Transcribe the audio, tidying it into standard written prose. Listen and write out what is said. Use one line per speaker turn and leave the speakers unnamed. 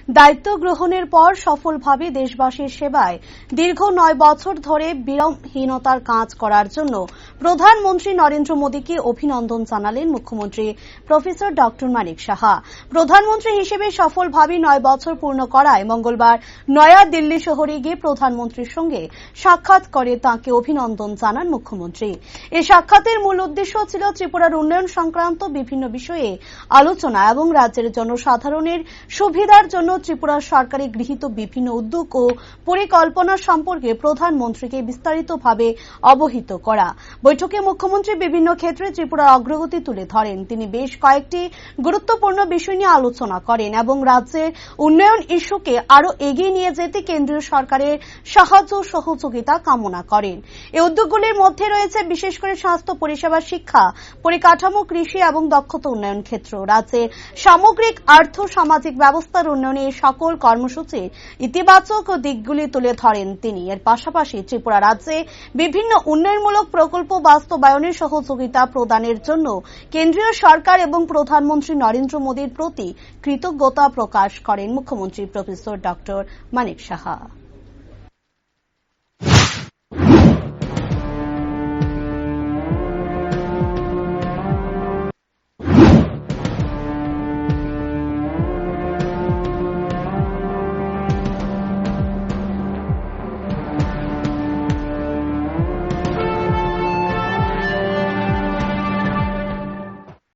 দায়িত্ব গ্রহণের পর সফলভাবে দেশবাসীর সেবায় দীর্ঘ 9 বছর ধরে বিরামহীনতার কাজ করার জন্য প্রধানমন্ত্রী নরেন্দ্র মোদীকে অভিনন্দন জানালেন মুখ্যমন্ত্রী প্রফেসর ডক্টর মানিক সাহা। প্রধানমন্ত্রী হিসেবে সফলভাবে 9 বছর পূর্ণ করায় মঙ্গলবার নয়া দিল্লি শহরে গিয়ে প্রধানমন্ত্রীর সঙ্গে সাক্ষাৎ করে তাঁকে অভিনন্দন জানান মুখ্যমন্ত্রী। এই সাক্ষাতের মূল উদ্দেশ্য ছিল ত্রিপুরার উন্নয়ন সংক্রান্ত বিভিন্ন বিষয়ে আলোচনা এবং রাজ্যের জনসাধারণের সুবিধার জন্য ত্রিপুরা সরকারের গৃহীত বিভিন্ন উদ্যোগ ও পরিকল্পনা সম্পর্কে প্রধানমন্ত্রীকে বিস্তারিতভাবে অবহিত করা। বৈঠকে মুখ্যমন্ত্রী বিভিন্ন ক্ষেত্রে ত্রিপুরার অগ্রগতি তুলে ধরেন। তিনি বেশ কয়েকটি গুরুত্বপূর্ণ বিষয় নিয়ে আলোচনা করেন এবং রাজ্যের উন্নয়ন ইস্যুকে আরও এগিয়ে নিয়ে যেতে কেন্দ্রীয় সরকারের সাহায্য সহযোগিতা কামনা করেন। এই উদ্যোগগুলির মধ্যে রয়েছে বিশেষ করে স্বাস্থ্য পরিষেবা, শিক্ষা, পরিকাঠামো, কৃষি এবং দক্ষতা উন্নয়ন ক্ষেত্র। রাজ্যের সামগ্রিক আর্থ সামাজিক ব্যবস্থার উন্নয়নে এই সকল কর্মসূচির ইতিবাচক দিকগুলি তুলে ধরেন তিনি। এর পাশাপাশি ত্রিপুরা রাজ্যে বিভিন্ন উন্নয়নমূলক প্রকল্প বাস্তবায়নের সহযোগিতা প্রদানের জন্য কেন্দ্রীয় সরকার এবং প্রধানমন্ত্রী নরেন্দ্র মোদীর প্রতি কৃতজ্ঞতা প্রকাশ করেন মুখ্যমন্ত্রী প্রফেসর ডক্টর মানিক সাহা।